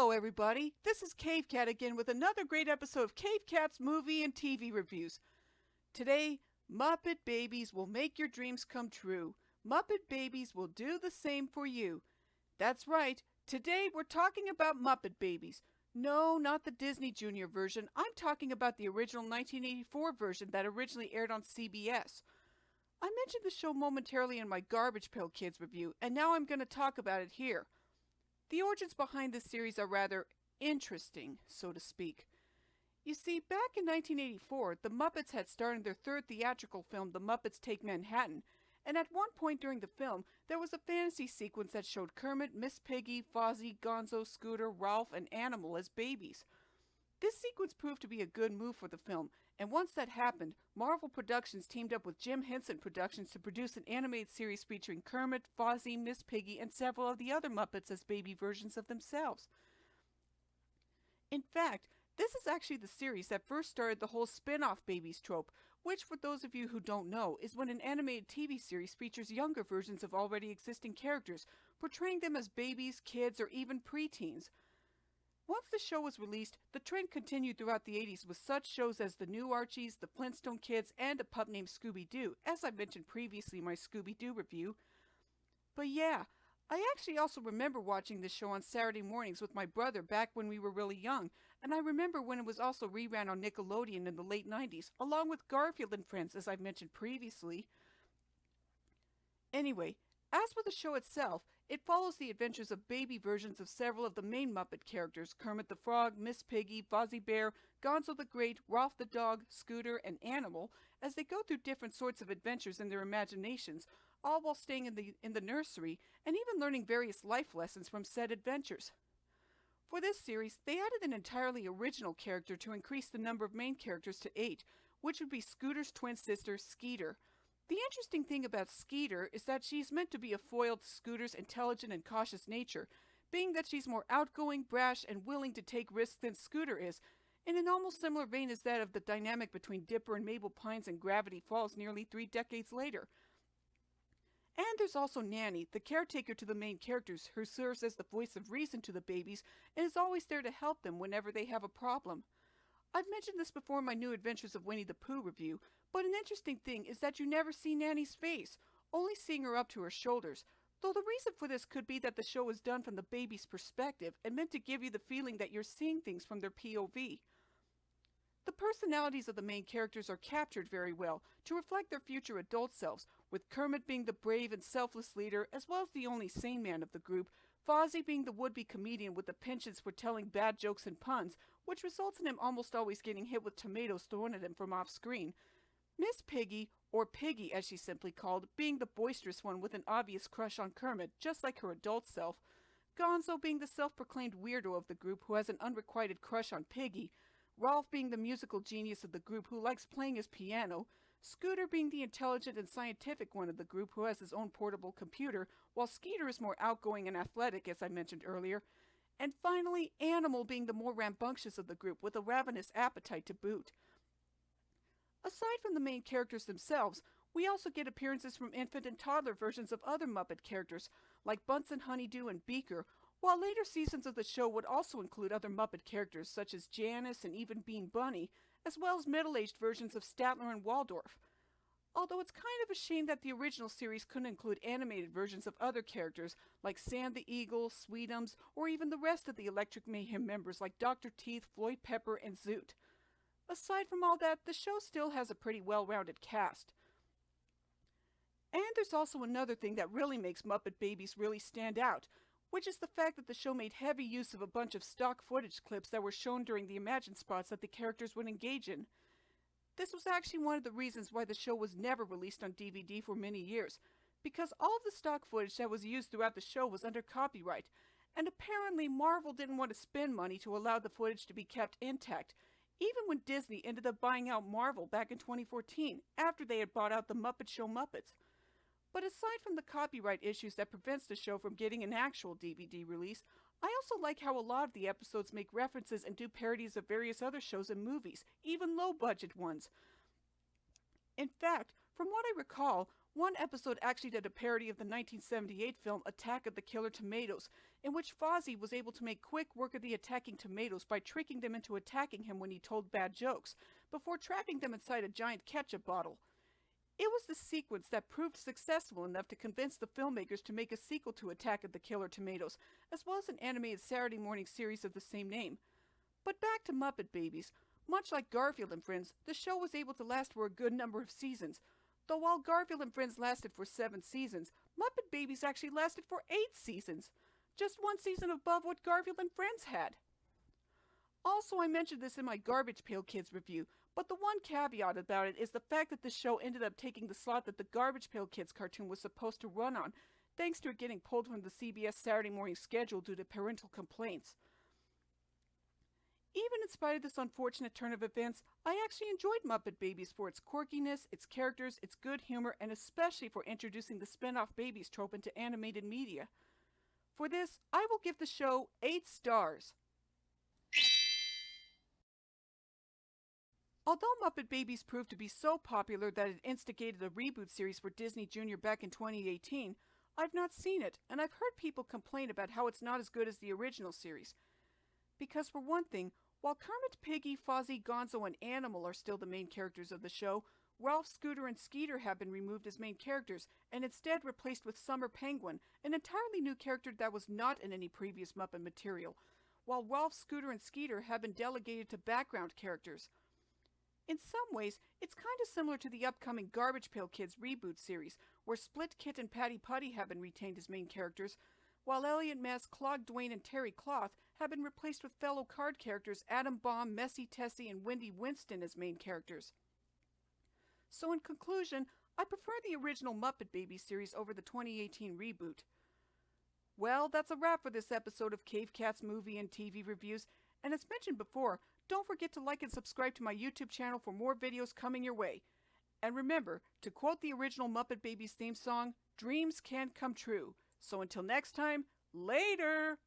Hello, everybody. This is Cave Cat again with another great episode of Cave Cat's movie and TV reviews. Today, Muppet Babies will make your dreams come true. Muppet Babies will do the same for you. That's right. Today, we're talking about Muppet Babies. No, not the Disney Junior version. I'm talking about the original 1984 version that originally aired on CBS. I mentioned the show momentarily in my Garbage Pail Kids review, and now I'm going to talk about it here. The origins behind this series are rather interesting, so to speak. You see, back in 1984, the Muppets had starred in their third theatrical film, The Muppets Take Manhattan, and at one point during the film, there was a fantasy sequence that showed Kermit, Miss Piggy, Fozzie, Gonzo, Scooter, Ralph, and Animal as babies. This sequence proved to be a good move for the film, and once that happened, Marvel Productions teamed up with Jim Henson Productions to produce an animated series featuring Kermit, Fozzie, Miss Piggy, and several of the other Muppets as baby versions of themselves. In fact, this is actually the series that first started the whole spin-off babies trope, which, for those of you who don't know, is when an animated TV series features younger versions of already existing characters, portraying them as babies, kids, or even preteens. Once the show was released, the trend continued throughout the 80s with such shows as The New Archies, The Flintstone Kids, and A Pup Named Scooby-Doo, as I mentioned previously in my Scooby-Doo review. But yeah, I actually also remember watching this show on Saturday mornings with my brother back when we were really young, and I remember when it was also reran on Nickelodeon in the late 90s, along with Garfield and Friends, as I've mentioned previously. Anyway, as for the show itself, it follows the adventures of baby versions of several of the main Muppet characters, Kermit the Frog, Miss Piggy, Fozzie Bear, Gonzo the Great, Ralph the Dog, Scooter, and Animal, as they go through different sorts of adventures in their imaginations, all while staying in the nursery and even learning various life lessons from said adventures. For this series, they added an entirely original character to increase the number of main characters to 8, which would be Scooter's twin sister, Skeeter. The interesting thing about Skeeter is that she's meant to be a foil to Scooter's intelligent and cautious nature, being that she's more outgoing, brash, and willing to take risks than Scooter is, in an almost similar vein as that of the dynamic between Dipper and Mabel Pines in Gravity Falls nearly 3 decades later. And there's also Nanny, the caretaker to the main characters, who serves as the voice of reason to the babies and is always there to help them whenever they have a problem. I've mentioned this before in my New Adventures of Winnie the Pooh review, but an interesting thing is that you never see Nanny's face, only seeing her up to her shoulders, though the reason for this could be that the show is done from the baby's perspective and meant to give you the feeling that you're seeing things from their POV. The personalities of the main characters are captured very well to reflect their future adult selves, with Kermit being the brave and selfless leader as well as the only sane man of the group, Fozzie being the would-be comedian with the penchant for telling bad jokes and puns, which results in him almost always getting hit with tomatoes thrown at him from off-screen, Miss Piggy, or Piggy as she's simply called, being the boisterous one with an obvious crush on Kermit, just like her adult self, Gonzo being the self-proclaimed weirdo of the group who has an unrequited crush on Piggy, Ralph being the musical genius of the group who likes playing his piano, Scooter being the intelligent and scientific one of the group who has his own portable computer, while Skeeter is more outgoing and athletic, as I mentioned earlier, and finally, Animal being the more rambunctious of the group with a ravenous appetite to boot. Aside from the main characters themselves, we also get appearances from infant and toddler versions of other Muppet characters, like Bunsen Honeydew and Beaker, while later seasons of the show would also include other Muppet characters such as Janice and even Bean Bunny, as well as middle-aged versions of Statler and Waldorf. Although it's kind of a shame that the original series couldn't include animated versions of other characters like Sam the Eagle, Sweetums, or even the rest of the Electric Mayhem members like Dr. Teeth, Floyd Pepper, and Zoot. Aside from all that, the show still has a pretty well-rounded cast. And there's also another thing that really makes Muppet Babies really stand out, which is the fact that the show made heavy use of a bunch of stock footage clips that were shown during the Imagine spots that the characters would engage in. This was actually one of the reasons why the show was never released on DVD for many years, because all of the stock footage that was used throughout the show was under copyright, and apparently Marvel didn't want to spend money to allow the footage to be kept intact, even when Disney ended up buying out Marvel back in 2014, after they had bought out the Muppet Show Muppets. But aside from the copyright issues that prevents the show from getting an actual DVD release, I also like how a lot of the episodes make references and do parodies of various other shows and movies, even low-budget ones. In fact, from what I recall, One episode actually did a parody of the 1978 film Attack of the Killer Tomatoes, in which Fozzie was able to make quick work of the attacking tomatoes by tricking them into attacking him when he told bad jokes, before trapping them inside a giant ketchup bottle. It was the sequence that proved successful enough to convince the filmmakers to make a sequel to Attack of the Killer Tomatoes, as well as an animated Saturday morning series of the same name. But back to Muppet Babies. Much like Garfield and Friends, the show was able to last for a good number of seasons. Though while Garfield and Friends lasted for 7 seasons, Muppet Babies actually lasted for 8 seasons. Just one season above what Garfield and Friends had. Also, I mentioned this in my Garbage Pail Kids review, but the one caveat about it is the fact that the show ended up taking the slot that the Garbage Pail Kids cartoon was supposed to run on, thanks to it getting pulled from the CBS Saturday Morning schedule due to parental complaints. Even in spite of this unfortunate turn of events, I actually enjoyed Muppet Babies for its quirkiness, its characters, its good humor, and especially for introducing the spin-off babies trope into animated media. For this, I will give the show 8 stars. Although Muppet Babies proved to be so popular that it instigated a reboot series for Disney Junior back in 2018, I've not seen it, and I've heard people complain about how it's not as good as the original series. Because for one thing, while Kermit, Piggy, Fozzie, Gonzo, and Animal are still the main characters of the show, Ralph, Scooter, and Skeeter have been removed as main characters and instead replaced with Summer Penguin, an entirely new character that was not in any previous Muppet material, while Ralph, Scooter, and Skeeter have been delegated to background characters. In some ways, it's kind of similar to the upcoming Garbage Pail Kids reboot series, where Split Kit and Patty Putty have been retained as main characters, while Elliot Mess, Clog Dwayne, and Terry Cloth have been replaced with fellow card characters Adam Baum, Messy Tessie, and Wendy Winston as main characters. So in conclusion, I prefer the original Muppet Babies series over the 2018 reboot. Well, that's a wrap for this episode of Cave Cat's movie and TV reviews, and as mentioned before, don't forget to like and subscribe to my YouTube channel for more videos coming your way. And remember, to quote the original Muppet Babies theme song, dreams can come true. So until next time, later!